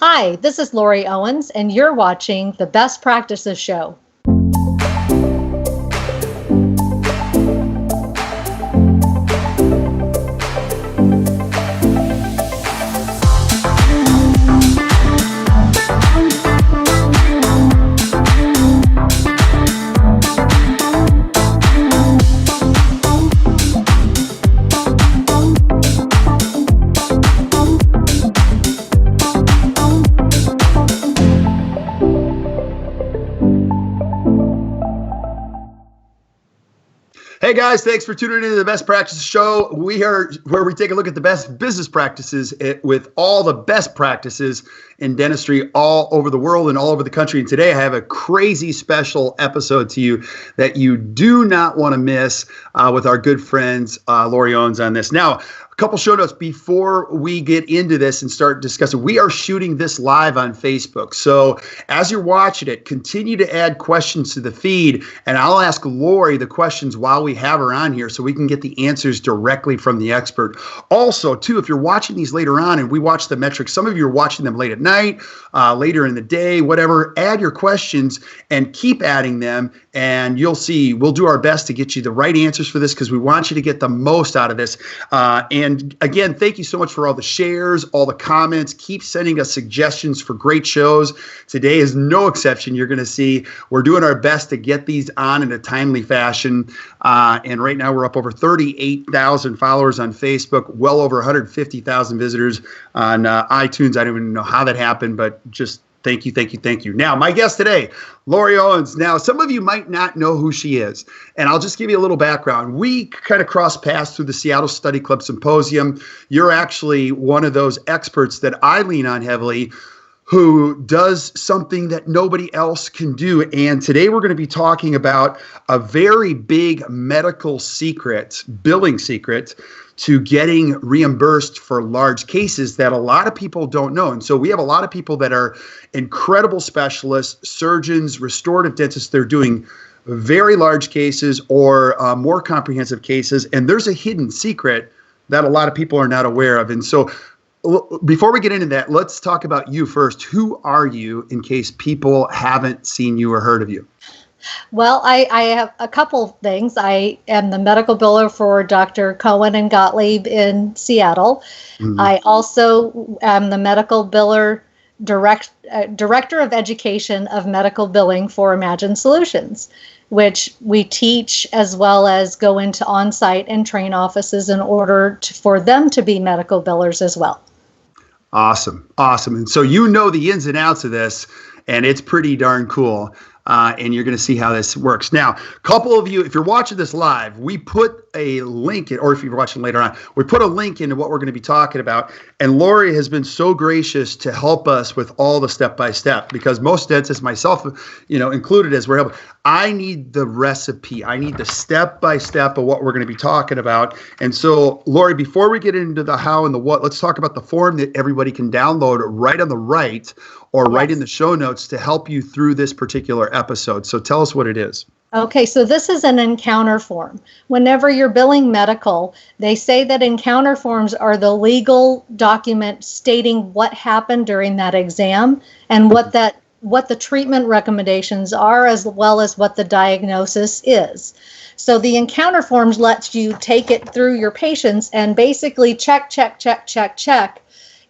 Hi, this is Laurie Owens, and you're watching the Best Practices Show. Hey guys, thanks for tuning into the Best Practices Show. We are where we take a look at the best business practices with all the best practices in dentistry all over the world and all over the country. And today I have a crazy special episode to you that you do not want to miss with our good friends, Laurie Owens on this. Now, a couple show notes before we get into this and start discussing. We are shooting this live on Facebook. So as you're watching it, continue to add questions to the feed, and I'll ask Laurie the questions while we have her on here so we can get the answers directly from the expert. Also, too, if you're watching these later on and we watch the metrics, some of you are watching them late at night, later in the day, whatever, add your questions and keep adding them, and you'll see we'll do our best to get you the right answers for this because we want you to get the most out of this. And again, thank you so much for all the shares, all the comments. Keep sending us suggestions for great shows. Today is no exception. You're going to see we're doing our best to get these on in a timely fashion. And right now we're up over 38,000 followers on Facebook, well over 150,000 visitors on iTunes. I don't even know how that happened, but just thank you, thank you, thank you. Now, my guest today, Laurie Owens. Now, some of you might not know who she is, and I'll just give you a little background. We kind of crossed paths through the Seattle Study Club Symposium. You're actually one of those experts that I lean on heavily who does something that nobody else can do. And today we're going to be talking about a very big medical secret, billing secret, to getting reimbursed for large cases that a lot of people don't know. And so we have a lot of people that are incredible specialists, surgeons, restorative dentists. They're doing very large cases or more comprehensive cases. And there's a hidden secret that a lot of people are not aware of. And so before we get into that, let's talk about you first. Who are you in case people haven't seen you or heard of you? Well, I have a couple things. I am the medical biller for Dr. Cohen and Gottlieb in Seattle. Mm-hmm. I also am the medical biller director of education of medical billing for Imagine Solutions, which we teach as well as go into on-site and train offices in order for them to be medical billers as well. Awesome. And so you know the ins and outs of this, and it's pretty darn cool. And you're going to see how this works. Now, a couple of you, if you're watching this live, we put a link, or if you're watching later on, we put a link into what we're going to be talking about. And Laurie has been so gracious to help us with all the step-by-step, because most dentists, myself, included as we're helping. I need the recipe. I need the step-by-step of what we're going to be talking about. And so, Laurie, before we get into the how and the what, let's talk about the form that everybody can download right on the right or right in the show notes to help you through this particular episode. So tell us what it is. Okay, so this is an encounter form. Whenever you're billing medical, they say that encounter forms are the legal document stating what happened during that exam and what the treatment recommendations are, as well as what the diagnosis is. So the encounter forms lets you take it through your patients and basically check.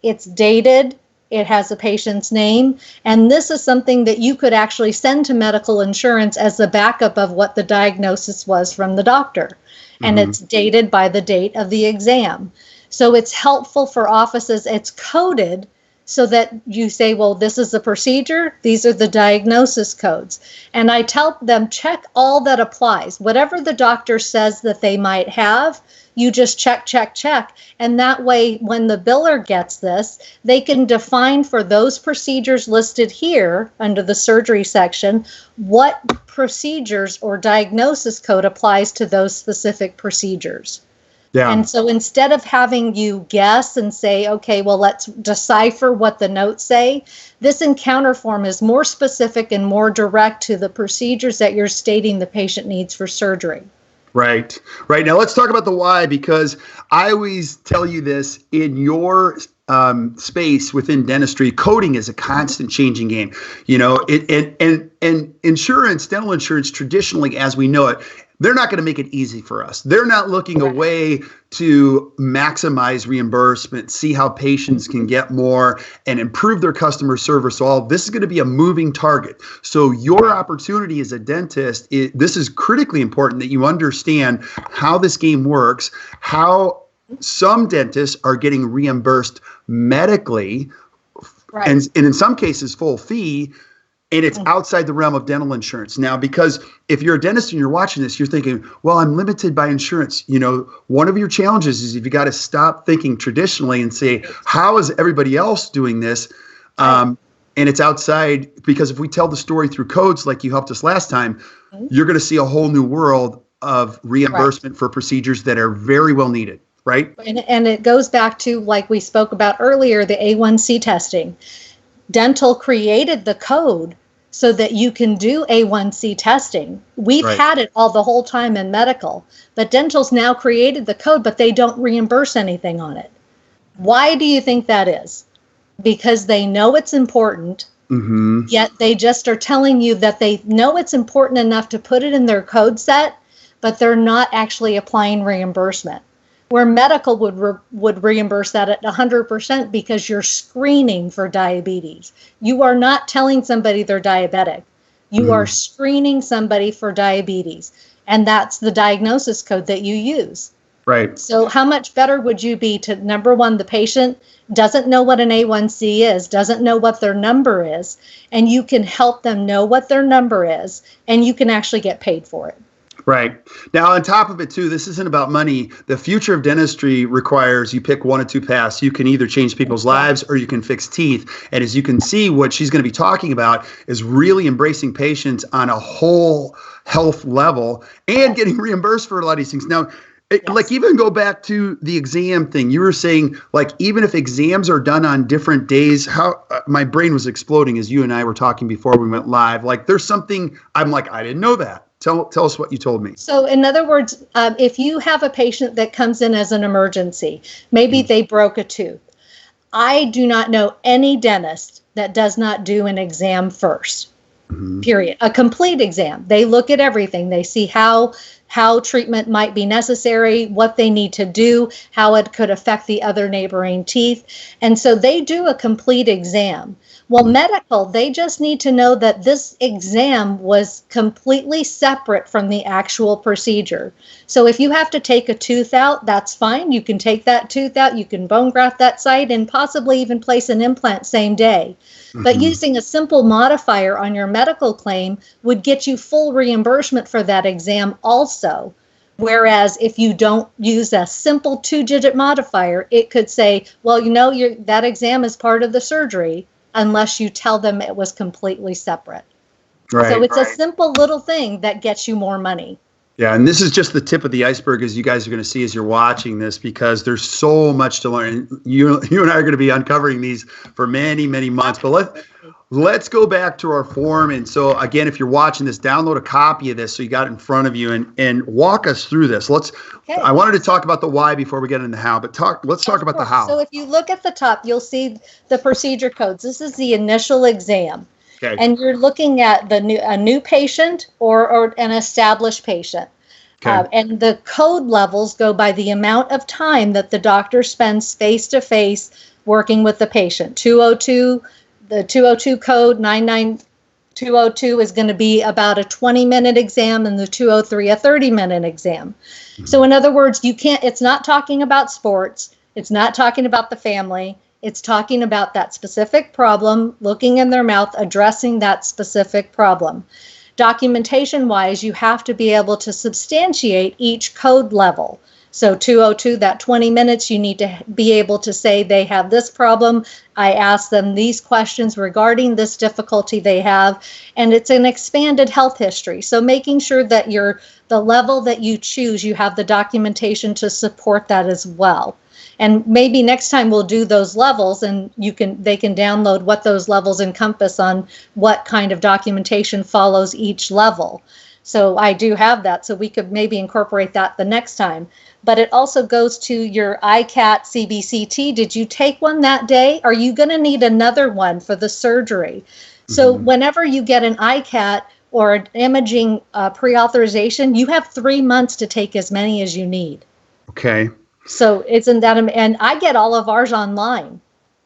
It's dated. It has a patient's name, and this is something that you could actually send to medical insurance as the backup of what the diagnosis was from the doctor. And it's dated by the date of the exam. So it's helpful for offices. It's coded so that you say, well, this is the procedure. These are the diagnosis codes. And I tell them, check all that applies. Whatever the doctor says that they might have, you just check. And that way, when the biller gets this, they can define for those procedures listed here under the surgery section, what procedures or diagnosis code applies to those specific procedures. Yeah. And so instead of having you guess and say, okay, well, let's decipher what the notes say, this encounter form is more specific and more direct to the procedures that you're stating the patient needs for surgery. Right. Now let's talk about the why, because I always tell you this in your space within dentistry, coding is a constant changing game. You know, and insurance, dental insurance, traditionally as we know it, they're not going to make it easy for us. They're not looking a way to maximize reimbursement, see how patients can get more and improve their customer service. All this is going to be a moving target. So your opportunity as a dentist, this is critically important that you understand how this game works, how some dentists are getting reimbursed medically, and in some cases full fee, and it's outside the realm of dental insurance. Now, because if you're a dentist and you're watching this, you're thinking, well, I'm limited by insurance. You know, one of your challenges is you got to stop thinking traditionally and say, how is everybody else doing this? And it's outside, because if we tell the story through codes like you helped us last time, you're going to see a whole new world of reimbursement for procedures that are very well needed. Right. And it goes back to, like we spoke about earlier, the A1C testing. Dental created the code so that you can do A1C testing. We've had it all the whole time in medical, but dental's now created the code, but they don't reimburse anything on it. Why do you think that is? Because they know it's important, yet they just are telling you that they know it's important enough to put it in their code set, but they're not actually applying reimbursement. Where medical would reimburse that at 100% because you're screening for diabetes. You are not telling somebody they're diabetic. You are screening somebody for diabetes. And that's the diagnosis code that you use. Right. So how much better would you be to, number one, the patient doesn't know what an A1C is, doesn't know what their number is, and you can help them know what their number is, and you can actually get paid for it. Right. Now, on top of it, too, this isn't about money. The future of dentistry requires you pick one of two paths. You can either change people's lives or you can fix teeth. And as you can see, what she's going to be talking about is really embracing patients on a whole health level and getting reimbursed for a lot of these things. Now, like even go back to the exam thing. You were saying, like, even if exams are done on different days, how my brain was exploding as you and I were talking before we went live. Like, there's something I'm like, I didn't know that. Tell us what you told me. So in other words, if you have a patient that comes in as an emergency, maybe they broke a tooth. I do not know any dentist that does not do an exam first, period. A complete exam. They look at everything. They see how treatment might be necessary, what they need to do, how it could affect the other neighboring teeth. And so they do a complete exam. Well, medical, they just need to know that this exam was completely separate from the actual procedure. So if you have to take a tooth out, that's fine. You can take that tooth out, you can bone graft that site, and possibly even place an implant same day. But using a simple modifier on your medical claim would get you full reimbursement for that exam also. Whereas if you don't use a simple 2-digit modifier, it could say, well, you know, that exam is part of the surgery, unless you tell them it was completely separate. Right, so it's a simple little thing that gets you more money. Yeah, and this is just the tip of the iceberg, as you guys are going to see as you're watching this, because there's so much to learn. You and I are going to be uncovering these for many, many months. But let's go back to our form. And so, again, if you're watching this, download a copy of this so you got it in front of you and walk us through this. I wanted to talk about the why before we get into the how, but let's talk about the how. So if you look at the top, you'll see the procedure codes. This is the initial exam. Okay. And you're looking at a new patient or an established patient. Okay. And the code levels go by the amount of time that the doctor spends face-to-face working with the patient. 202, the 202 code, 99202 is going to be about a 20-minute exam, and the 203 a 30-minute exam. So in other words, it's not talking about sports. It's not talking about the family. It's talking about that specific problem, looking in their mouth, addressing that specific problem. Documentation-wise, you have to be able to substantiate each code level. So 202, that 20 minutes, you need to be able to say they have this problem. I ask them these questions regarding this difficulty they have, and it's an expanded health history. So making sure that the level that you choose, you have the documentation to support that as well. And maybe next time we'll do those levels, and they can download what those levels encompass on what kind of documentation follows each level. So I do have that. So we could maybe incorporate that the next time. But it also goes to your ICAT CBCT. Did you take one that day? Are you going to need another one for the surgery? So whenever you get an ICAT or an imaging pre-authorization, you have 3 months to take as many as you need. Okay. So isn't that, and I get all of ours online.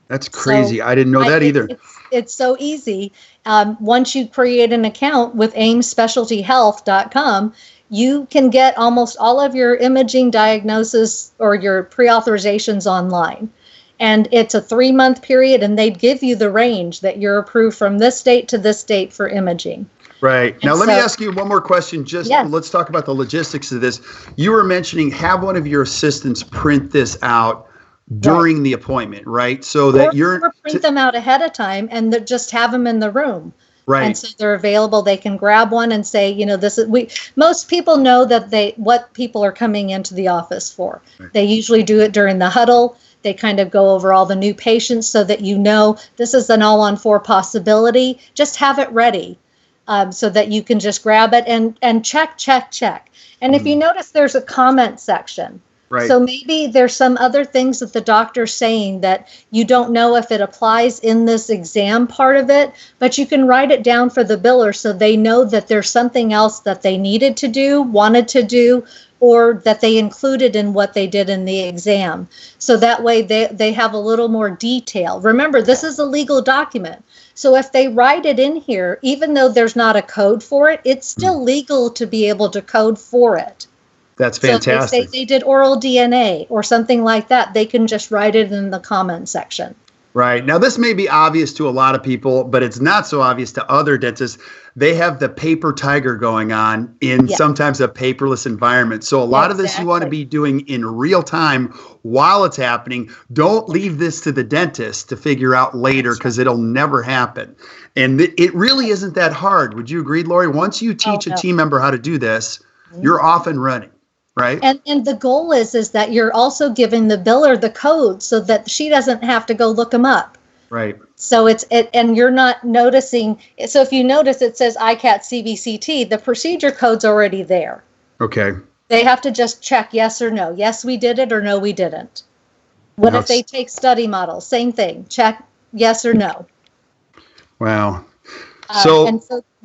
That's crazy. So I didn't know that either. it's so easy. Once you create an account with aimspecialtyhealth.com, you can get almost all of your imaging diagnosis or your pre-authorizations online. And it's a 3-month period, and they'd give you the range that you're approved from this date to this date for imaging. Right. Now, let me ask you one more question. Let's talk about the logistics of this. You were mentioning have one of your assistants print this out during the appointment, right? So that or print them out ahead of time and just have them in the room. Right. And so they're available. They can grab one and say, this is most people know that what people are coming into the office for. Right. They usually do it during the huddle. They kind of go over all the new patients so that this is an all-on-4 possibility. Just have it ready so that you can just grab it and check. And if you notice, there's a comment section. Right. So maybe there's some other things that the doctor's saying that you don't know if it applies in this exam part of it, but you can write it down for the biller so they know that there's something else that they needed to do, wanted to do, or that they included in what they did in the exam. So that way they have a little more detail. Remember, this is a legal document. So if they write it in here, even though there's not a code for it, it's still legal to be able to code for it. That's fantastic. So if they did oral DNA or something like that, they can just write it in the comment section. Right. Now, this may be obvious to a lot of people, but it's not so obvious to other dentists. They have the paper tiger going on in sometimes a paperless environment. So a lot of this you want to be doing in real time while it's happening. Don't leave this to the dentist to figure out later because it'll never happen. And it really isn't that hard. Would you agree, Laurie? Once you teach a team member how to do this, you're off and running. Right. And the goal is that you're also giving the biller the code so that she doesn't have to go look them up. Right. So and you're not noticing. So if you notice, it says ICAT CBCT, the procedure code's already there. Okay. They have to just check yes or no. Yes, we did it, or no, we didn't. What if they take study models? Same thing. Check yes or no. Wow.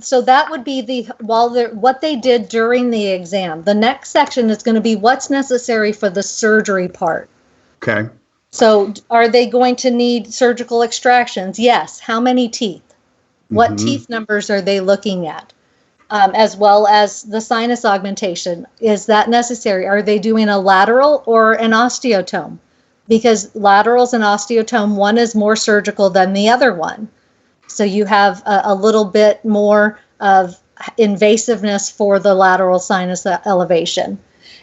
So that would be what they did during the exam. The next section is going to be what's necessary for the surgery part. Okay. So are they going to need surgical extractions? Yes. How many teeth? What teeth numbers are they looking at? As well as the sinus augmentation. Is that necessary? Are they doing a lateral or an osteotome? Because laterals and osteotome, one is more surgical than the other one. So you have a little bit more of invasiveness for the lateral sinus elevation.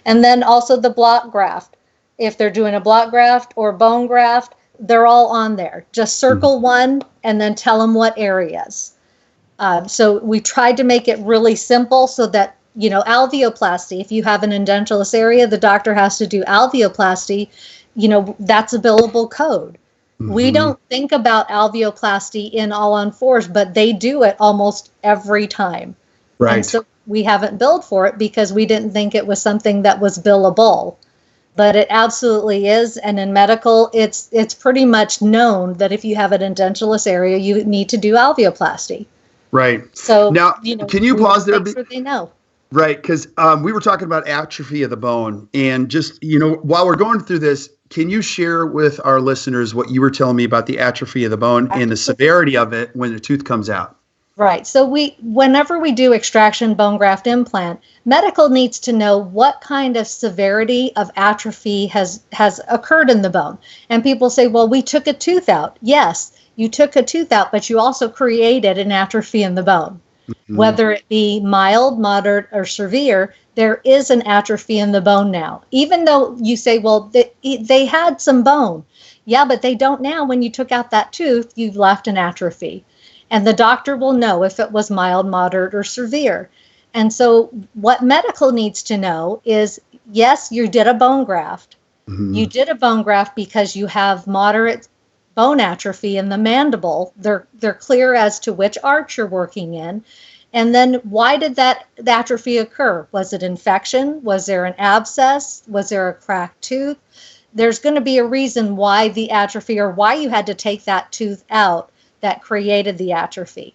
And then also the block graft. If they're doing a block graft or bone graft, they're all on there. Just circle one and then tell them what areas. So we tried to make it really simple so that, alveoplasty, if you have an edentulous area, the doctor has to do alveoplasty, that's a billable code. We don't think about alveoplasty in all-on-4s, but they do it almost every time. Right. And so we haven't billed for it because we didn't think it was something that was billable. But it absolutely is. And in medical, it's pretty much known that if you have an edentulous area, you need to do alveoplasty. Right. So now, can you pause there? Make sure they know. Right, because we were talking about atrophy of the bone, and just while we're going through this, can you share with our listeners what you were telling me about the atrophy of the bone and the severity of it when the tooth comes out? Right. So whenever we do extraction bone graft implant, medical needs to know what kind of severity of atrophy has occurred in the bone. And people say, well, we took a tooth out. Yes, you took a tooth out, but you also created an atrophy in the bone. Whether it be mild, moderate, or severe, there is an atrophy in the bone now. Even though you say, well, they had some bone. Yeah, but they don't now. When you took out that tooth, you've left an atrophy. And the doctor will know if it was mild, moderate, or severe. And so what medical needs to know is, yes, you did a bone graft. You did a bone graft because you have moderate bone atrophy in the mandible. They're clear as to which arch you're working in. And then why did the atrophy occur? Was it infection? Was there an abscess? Was there a cracked tooth? There's going to be a reason why the atrophy, or why you had to take that tooth out that created the atrophy.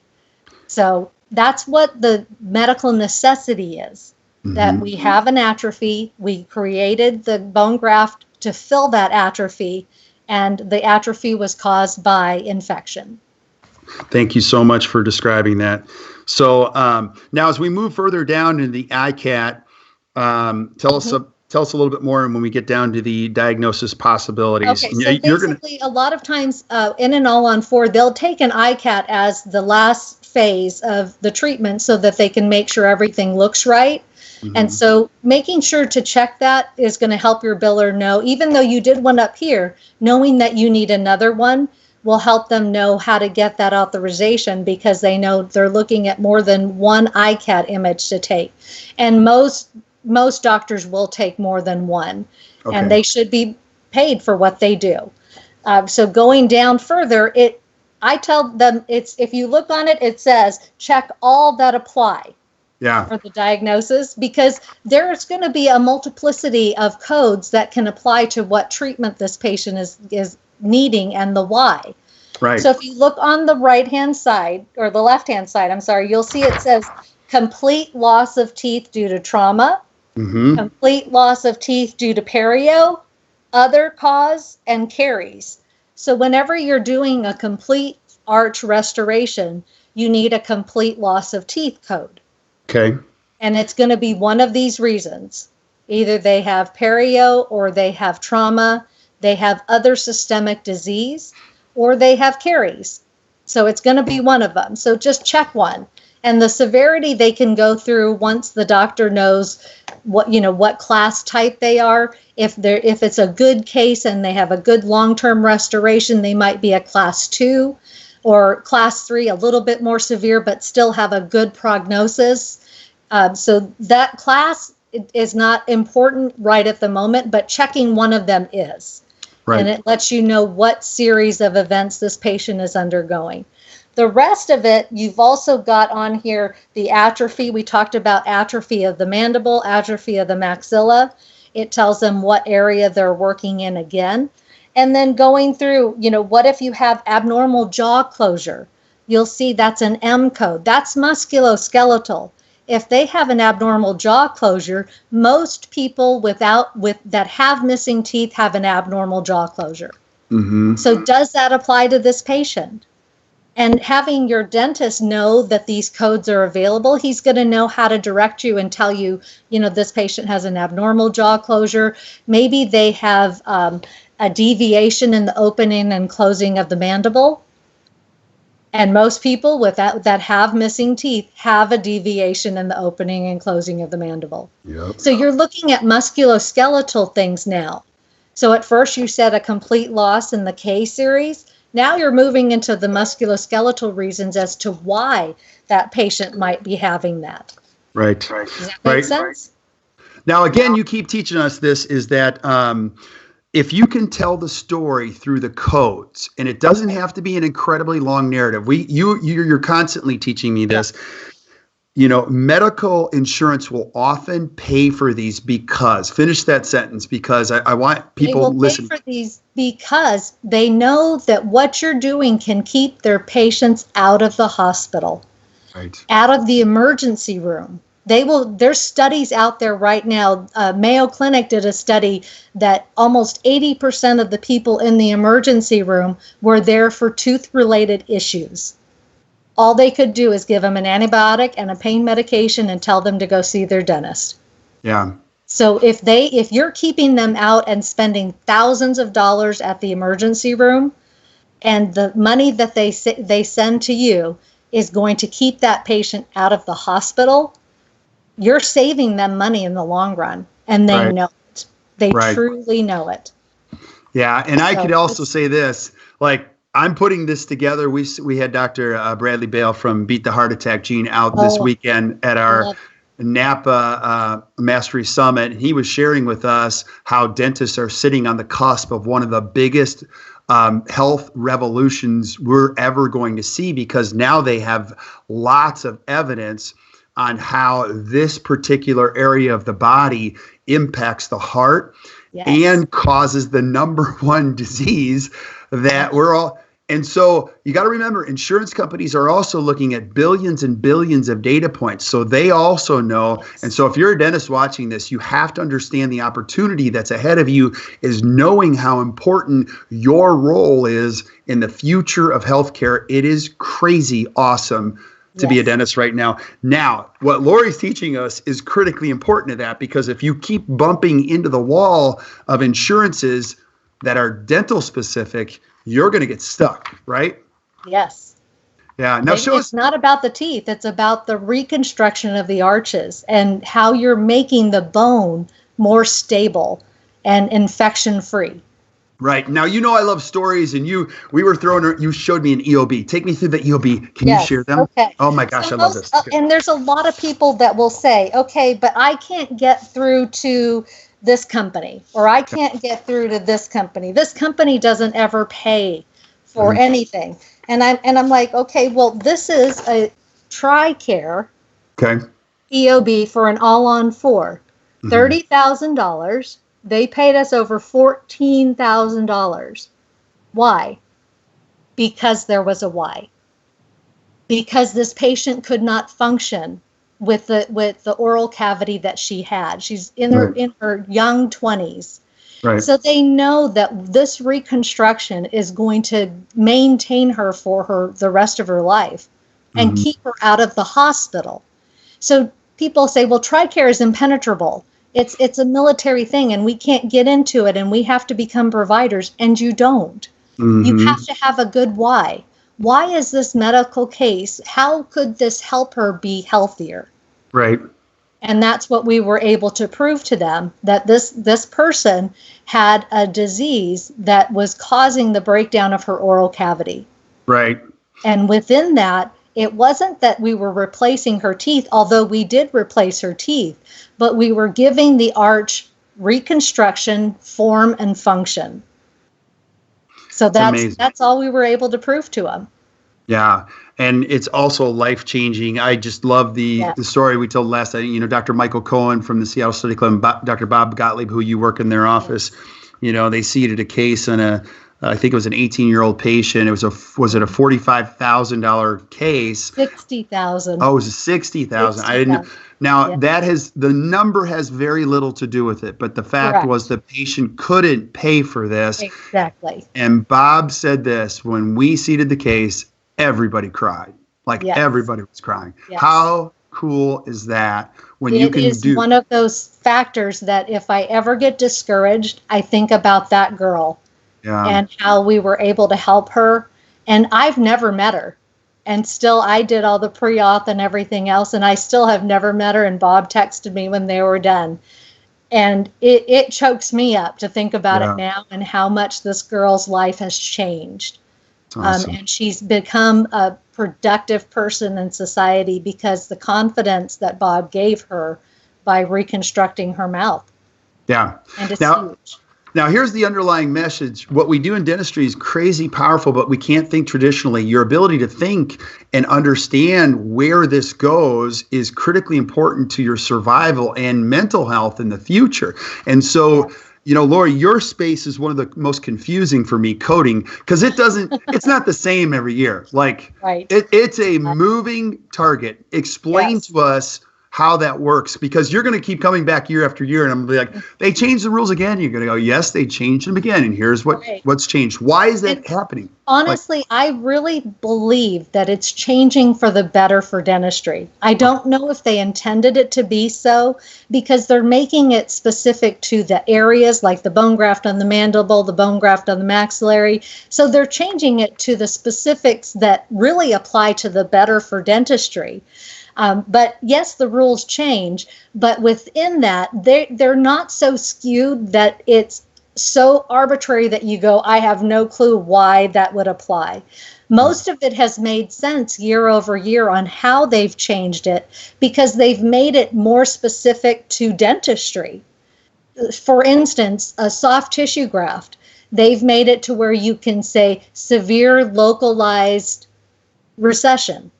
So that's what the medical necessity is, that we have an atrophy, we created the bone graft to fill that atrophy, and the atrophy was caused by infection. Thank you so much for describing that. So now as we move further down in the ICAT, tell us a little bit more when we get down to the diagnosis possibilities. Okay, so basically a lot of times in an all-on-4, they'll take an ICAT as the last phase of the treatment so that they can make sure everything looks right. And so making sure to check that is going to help your biller know, even though you did one up here, knowing that you need another one will help them know how to get that authorization, because they know they're looking at more than one ICAT image to take. And most doctors will take more than one, and they should be paid for what they do. So going down further, I tell them if you look on it, it says check all that apply. For the diagnosis, because there's going to be a multiplicity of codes that can apply to what treatment this patient is needing and the why. Right. So if you look on the right-hand side, or the left-hand side, I'm sorry, you'll see it says complete loss of teeth due to trauma, complete loss of teeth due to perio, other cause, and caries. So whenever you're doing a complete arch restoration, you need a complete loss of teeth code. Okay. And it's going to be one of these reasons. Either they have perio, or they have trauma, they have other systemic disease, or they have caries. So it's going to be one of them. So just check one. And the severity they can go through once the doctor knows what class type they are. If it's a good case and they have a good long-term restoration, they might be a class 2 or class 3, a little bit more severe, but still have a good prognosis. So that class is not important right at the moment, but checking one of them is. Right. And it lets you know what series of events this patient is undergoing. The rest of it, you've also got on here the atrophy. We talked about atrophy of the mandible, atrophy of the maxilla. It tells them what area they're working in again. And then going through, what if you have abnormal jaw closure? You'll see that's an M code. That's musculoskeletal. If they have an abnormal jaw closure, most people that have missing teeth have an abnormal jaw closure. So does that apply to this patient? And having your dentist know that these codes are available, he's going to know how to direct you and tell you, this patient has an abnormal jaw closure. Maybe they have a deviation in the opening and closing of the mandible. And most people that have missing teeth have a deviation in the opening and closing of the mandible. Yep. So you're looking at musculoskeletal things now. So at first you said a complete loss in the K series. Now you're moving into the musculoskeletal reasons as to why that patient might be having that. Right. Does that make sense? Now, again, you keep teaching us this, is that if you can tell the story through the codes, and it doesn't have to be an incredibly long narrative. You're constantly teaching me this. Medical insurance will often pay for these because, finish that sentence, because I want people to listen. They will pay for these because they know that what you're doing can keep their patients out of the hospital, out of the emergency room. There's studies out there right now. Mayo Clinic did a study that almost 80% of the people in the emergency room were there for tooth-related issues. All they could do is give them an antibiotic and a pain medication and tell them to go see their dentist. Yeah. So if you're keeping them out and spending thousands of dollars at the emergency room, and the money that they send to you is going to keep that patient out of the hospital, you're saving them money in the long run, and they know it. They truly know it. Yeah, and I could also say this, I'm putting this together. We had Dr. Bradley Bale from Beat the Heart Attack Gene out this weekend at our Napa Mastery Summit. He was sharing with us how dentists are sitting on the cusp of one of the biggest health revolutions we're ever going to see, because now they have lots of evidence on how this particular area of the body impacts the heart and causes the number one disease that we're all. And so you got to remember, insurance companies are also looking at billions and billions of data points. So they also know. And so if you're a dentist watching this, you have to understand the opportunity that's ahead of you is knowing how important your role is in the future of healthcare. It is crazy awesome to be a dentist right now. Now, what Laurie's teaching us is critically important to that, because if you keep bumping into the wall of insurances that are dental specific, you're going to get stuck, right? Yes. Yeah. Now show us. It's not about the teeth. It's about the reconstruction of the arches and how you're making the bone more stable and infection free. Right. Now, I love stories, and you showed me an EOB. Take me through the EOB. Can you share them? Okay. Oh my gosh, I love this. And there's a lot of people that will say, okay, but I can't get through to this company, or I can't get through to this company. This company doesn't ever pay for anything. And I'm like, okay, well, this is a TRICARE EOB for an all-on-4, $30,000. They paid us over $14,000. Why? Because there was a why. Because this patient could not function with the oral cavity that she had. She's in her young 20s. Right. So they know that this reconstruction is going to maintain her for the rest of her life and keep her out of the hospital. So people say, well, TRICARE is impenetrable. It's a military thing, and we can't get into it, and we have to become providers, and you don't. You have to have a good why. Why is this medical case? How could this help her be healthier? Right. And that's what we were able to prove to them, that this person had a disease that was causing the breakdown of her oral cavity. Right. And within that, it wasn't that we were replacing her teeth, although we did replace her teeth, but we were giving the arch reconstruction, form, and function. So that's all we were able to prove to them. Yeah. And it's also life-changing. I just love the story we told last night. Dr. Michael Cohen from the Seattle Study Club, Dr. Bob Gottlieb, who you work in their office, they seated a case on I think it was an 18-year-old patient. Was it a $45,000 case? $60,000. Oh, it was $60,000. I didn't. Now the number has very little to do with it, but the fact was the patient couldn't pay for this. Exactly. And Bob said this: when we seated the case, everybody cried. Everybody was crying. Yes. How cool is that? When you can do. It is one of those factors that if I ever get discouraged, I think about that girl. Yeah. And how we were able to help her. And I've never met her. And still, I did all the pre-auth and everything else. And I still have never met her. And Bob texted me when they were done. And it chokes me up to think about it now and how much this girl's life has changed. Awesome. And she's become a productive person in society because the confidence that Bob gave her by reconstructing her mouth. Yeah. And it's huge. Now, here's the underlying message. What we do in dentistry is crazy powerful, but we can't think traditionally. Your ability to think and understand where this goes is critically important to your survival and mental health in the future. And so, Laurie, your space is one of the most confusing for me, coding, because it's not the same every year. It's a moving target. Explain to us how that works, because you're going to keep coming back year after year, and I'm going to be like, they changed the rules again. You're going to go, yes, they changed them again, and here's what's changed. Why is that happening? Honestly, I really believe that it's changing for the better for dentistry. I don't know if they intended it to be so, because they're making it specific to the areas like the bone graft on the mandible, the bone graft on the maxillary. So they're changing it to the specifics that really apply to the better for dentistry. But yes, the rules change, but within that, they're not so skewed that it's so arbitrary that you go, I have no clue why that would apply. Most of it has made sense year over year on how they've changed it, because they've made it more specific to dentistry. For instance, a soft tissue graft. They've made it to where you can say severe localized recession.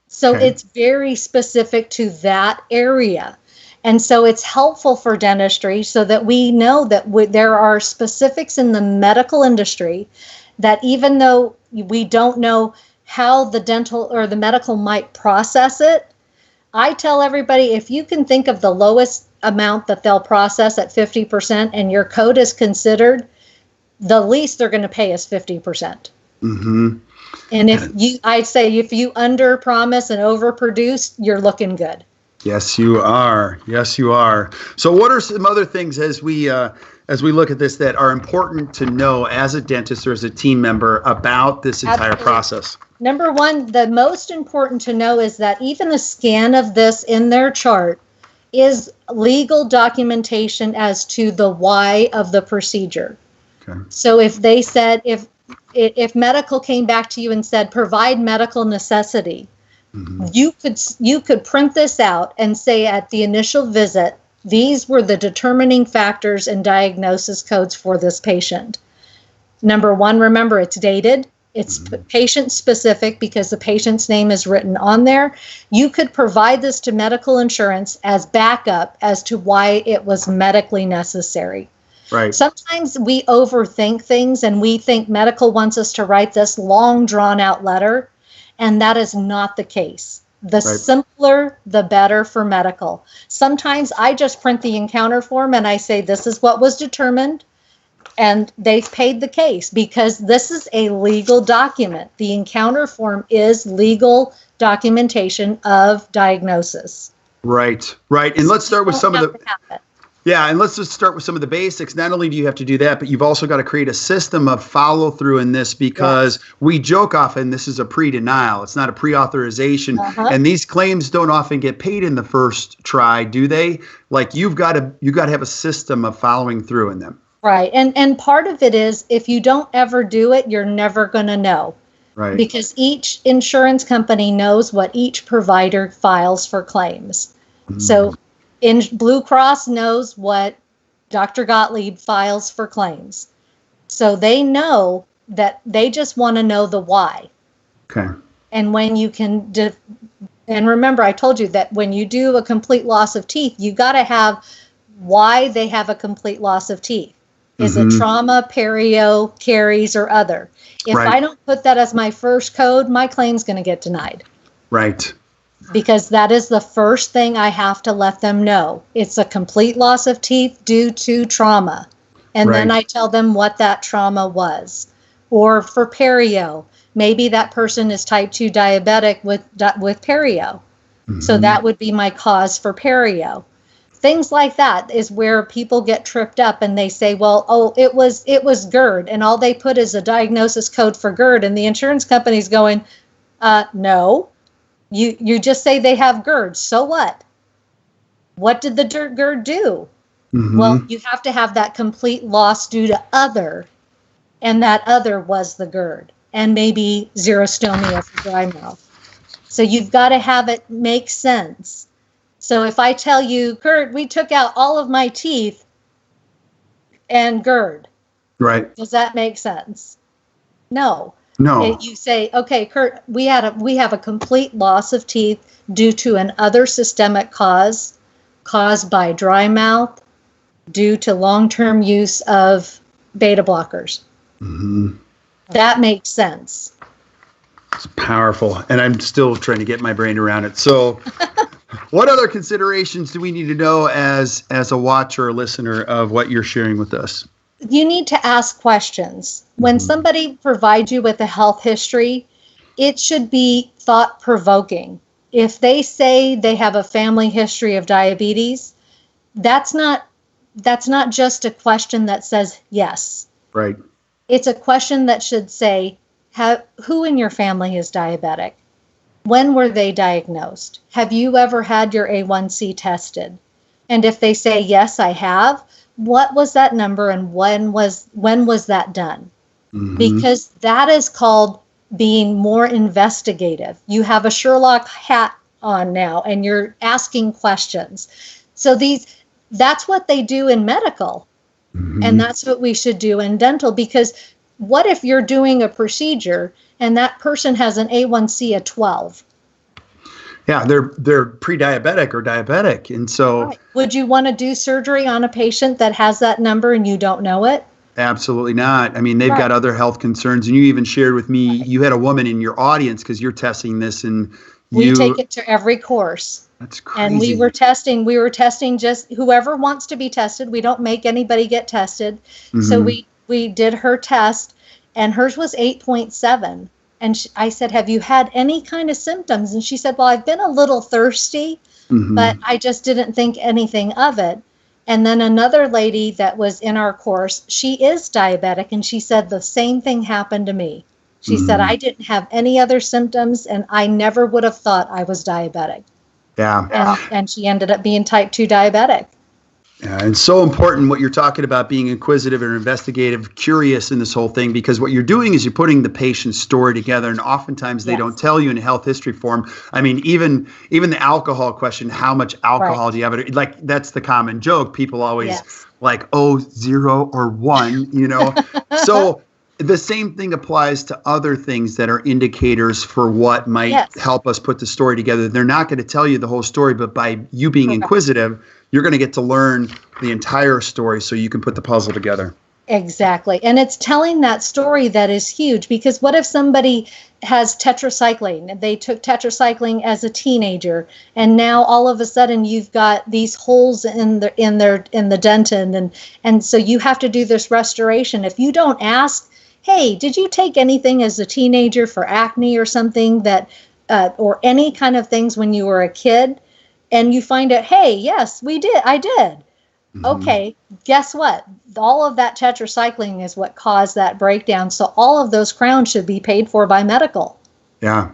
So it's very specific to that area. And so it's helpful for dentistry so that we know that there are specifics in the medical industry that even though we don't know how the dental or the medical might process it, I tell everybody, if you can think of the lowest amount that they'll process at 50% and your code is considered, the least they're going to pay is 50%. Mm-hmm. And I'd say if you under promise and over produce, you're looking good. Yes, you are. Yes, you are. So what are some other things as we look at this that are important to know as a dentist or as a team member about this entire process? Number one, the most important to know is that even a scan of this in their chart is legal documentation as to the why of the procedure. Okay. So if they said, if medical came back to you and said, provide medical necessity, you could print this out and say at the initial visit, these were the determining factors and diagnosis codes for this patient. Number one, remember it's dated. It's patient specific because the patient's name is written on there. You could provide this to medical insurance as backup as to why it was medically necessary. Right. Sometimes we overthink things and we think medical wants us to write this long drawn out letter, and that is not the case. The simpler, the better for medical. Sometimes I just print the encounter form and I say, this is what was determined. And they've paid the case because this is a legal document. The encounter form is legal documentation of diagnosis. Right. And let's start with some of the... Yeah, and let's just start with some of the basics. Not only do you have to do that, but you've also got to create a system of follow through in this because we joke often this is a pre-denial. It's not a pre-authorization. And these claims don't often get paid in the first try, do they? Like you've got to have a system of following through in them. Right. And part of it is if you don't ever do it, you're never going to know. Right. Because each insurance company knows what each provider files for claims. So in Blue Cross knows what Dr. Gottlieb files for claims. So they know that they just want to know the why. Okay. And when you can, and remember, I told you that when you do a complete loss of teeth, you got to have why they have a complete loss of teeth. Is it trauma, perio, caries, or other? If I don't put that as my first code, my claim's going to get denied. Right. Because that is the first thing I have to let them know. It's a complete loss of teeth due to trauma. And then I tell them what that trauma was. Or for perio, maybe that person is type 2 diabetic with perio. So that would be my cause for perio. Things like that is where people get tripped up and they say, well, it was GERD. And all they put is a diagnosis code for GERD. And the insurance company's going, no. You just say they have GERD. So what? What did the GERD do? Well, you have to have that complete loss due to other, and that other was the GERD, and maybe xerostomia for dry mouth. So you've got to have it make sense. So if I tell you, Kurt, we took out all of my teeth and GERD. Right. Does that make sense? No. No. You say, okay, Kurt, we have a complete loss of teeth due to an other systemic cause caused by dry mouth due to long-term use of beta blockers. That makes sense. It's powerful. And I'm still trying to get my brain around it. So what other considerations do we need to know as a watcher or listener of what you're sharing with us? You need to ask questions. When somebody provides you with a health history, it should be thought-provoking. If they say they have a family history of diabetes, that's not just a question that says yes. Right. It's a question that should say, who in your family is diabetic? When were they diagnosed? Have you ever had your A1C tested? And if they say, yes, I have, what was that number and when was that done? Because that is called being more investigative. You have a Sherlock hat on now and you're asking questions. So that's what they do in medical. And that's what we should do in dental, because what if you're doing a procedure and that person has an A1C of 12? Yeah, they're pre-diabetic or diabetic. And so would you want to do surgery on a patient that has that number and you don't know it? Absolutely not. I mean, they've got other health concerns. And you even shared with me, you had a woman in your audience because you're testing this, and we take it to every course. That's crazy. And we were testing just whoever wants to be tested. We don't make anybody get tested. So we did her test, and hers was 8.7. And I said, have you had any kind of symptoms? And she said, well, I've been a little thirsty, but I just didn't think anything of it. And then another lady that was in our course, she is diabetic, and she said the same thing happened to me. She said, I didn't have any other symptoms, and I never would have thought I was diabetic. Yeah. And she ended up being type 2 diabetic. Yeah, and so important what you're talking about, being inquisitive and investigative, curious in this whole thing, because what you're doing is you're putting the patient's story together, and oftentimes they don't tell you in a health history form. I mean, even the alcohol question, how much alcohol do you have? Like, that's the common joke. People always like, 0 or 1, you know. So the same thing applies to other things that are indicators for what might help us put the story together. They're not going to tell you the whole story, but by you being inquisitive, you're going to get to learn the entire story so you can put the puzzle together. Exactly. And it's telling that story that is huge, because what if somebody has tetracycline? They took tetracycline as a teenager, and now all of a sudden you've got these holes in the dentin, and so you have to do this restoration. If you don't ask, hey, did you take anything as a teenager for acne or something that or any kind of things when you were a kid? And you find out, hey, yes, I did. Okay, guess what? All of that tetracycline is what caused that breakdown. So all of those crowns should be paid for by medical. Yeah.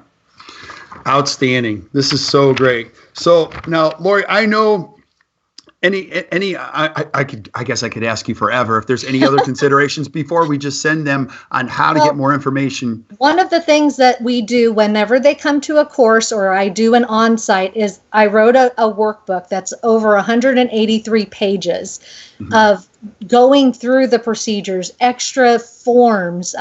Outstanding. This is so great. So now, Laurie, I know I guess I could ask you forever if there's any other considerations before we just send them on how to get more information. One of the things that we do whenever they come to a course, or I do an on-site, is I wrote a workbook that's over 183 pages of going through the procedures, extra forms.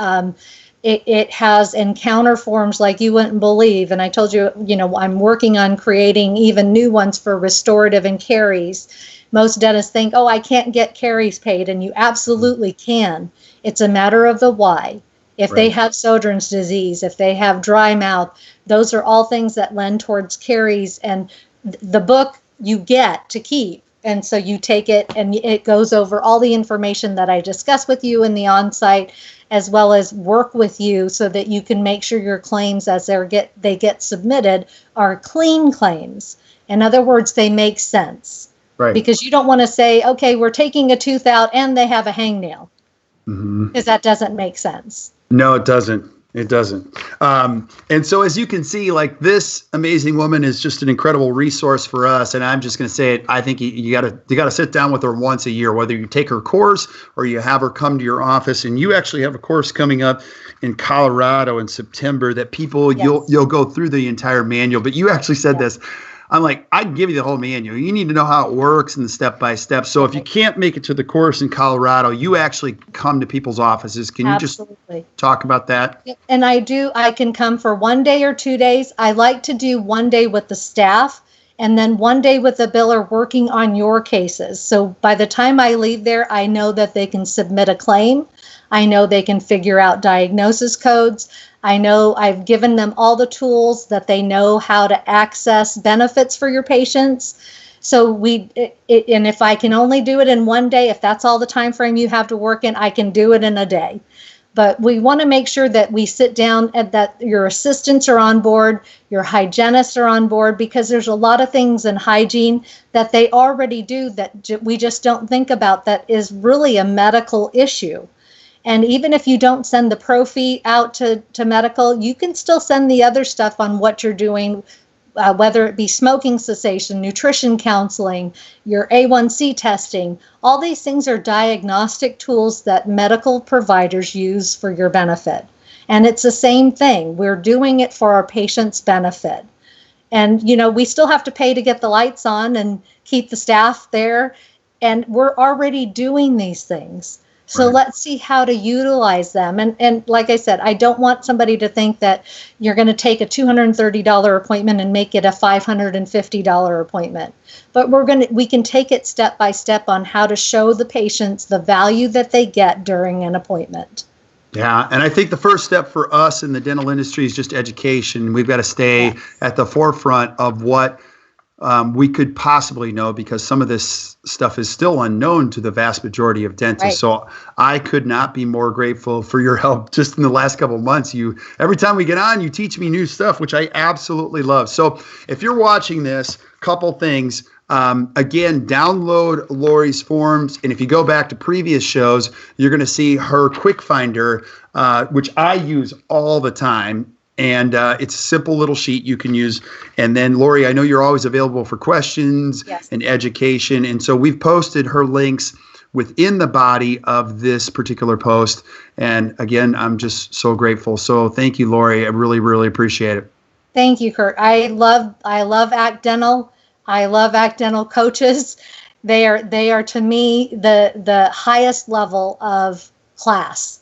It has encounter forms like you wouldn't believe. And I told you, I'm working on creating even new ones for restorative and caries. Most dentists think, I can't get caries paid, and you absolutely can. It's a matter of the why. If they have Sjogren's disease, if they have dry mouth, those are all things that lend towards caries. And the book you get to keep. And so you take it, and it goes over all the information that I discuss with you in the on-site, as well as work with you so that you can make sure your claims as they get submitted are clean claims. In other words, they make sense. Right. Because you don't want to say, okay, we're taking a tooth out and they have a hangnail, because that doesn't make sense. No, it doesn't. It doesn't. And so as you can see, like, this amazing woman is just an incredible resource for us. And I'm just going to say it. I think you got to sit down with her once a year, whether you take her course or you have her come to your office. And you actually have a course coming up in Colorado in September that people, you'll go through the entire manual. But you actually said this. I'm like, I'd give you the whole manual. You need to know how it works and the step-by-step. So if you can't make it to the course in Colorado, you actually come to people's offices. Can you just talk about that? And I can come for 1 day or 2 days. I like to do 1 day with the staff and then 1 day with the biller working on your cases. So by the time I leave there, I know that they can submit a claim. I know they can figure out diagnosis codes. I know I've given them all the tools that they know how to access benefits for your patients. So and if I can only do it in 1 day, if that's all the time frame you have to work in, I can do it in a day. But we want to make sure that we sit down and that your assistants are on board, your hygienists are on board, because there's a lot of things in hygiene that they already do that we just don't think about, that is really a medical issue. And even if you don't send the prophy out to medical, you can still send the other stuff on what you're doing, whether it be smoking cessation, nutrition counseling, your A1C testing. All these things are diagnostic tools that medical providers use for your benefit. And it's the same thing. We're doing it for our patients' benefit. And, we still have to pay to get the lights on and keep the staff there. and we're already doing these things. So Right. let's see how to utilize them. And like I said, I don't want somebody to think that you're going to take a $230 appointment and make it a $550 appointment. But we can take it step by step on how to show the patients the value that they get during an appointment. Yeah, and I think the first step for us in the dental industry is just education. We've got to stay at the forefront of what we could possibly know, because some of this stuff is still unknown to the vast majority of dentists. Right. So I could not be more grateful for your help just in the last couple of months. Every time we get on, you teach me new stuff, which I absolutely love. So if you're watching this, couple things. Again, download Laurie's forms. And if you go back to previous shows, you're going to see her quick finder, which I use all the time. And it's a simple little sheet you can use. And then, Laurie, I know you're always available for questions and education. And so we've posted her links within the body of this particular post. And again, I'm just so grateful. So thank you, Laurie. I really, really appreciate it. Thank you, Kurt. I love Act Dental. I love Act Dental coaches. They are to me the highest level of class.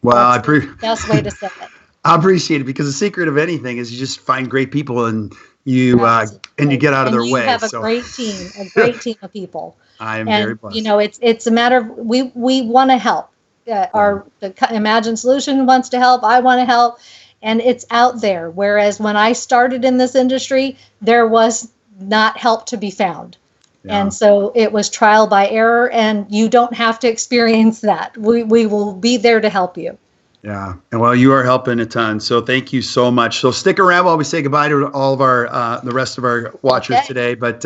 Well, that's the best way to say it. I appreciate it, because the secret of anything is you just find great people and you get out of their way. You have a great team of people. I am very blessed. You know, it's a matter of we want to help. The Imagine Solution wants to help. I want to help, and it's out there. Whereas when I started in this industry, there was not help to be found. Yeah. And so it was trial by error, and you don't have to experience that. We will be there to help you. Yeah. And well, you are helping a ton. So thank you so much. So stick around while we say goodbye to all of our, the rest of our watchers today. But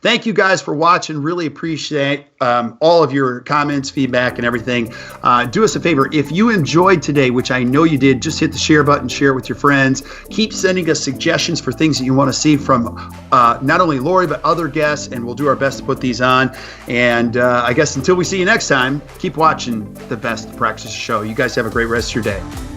thank you guys for watching. Really appreciate all of your comments, feedback, and everything. Do us a favor. If you enjoyed today, which I know you did, just hit the share button, share it with your friends. Keep sending us suggestions for things that you want to see from not only Laurie, but other guests, and we'll do our best to put these on. And I guess until we see you next time, keep watching the Best Practice Show. You guys have a great rest of your day.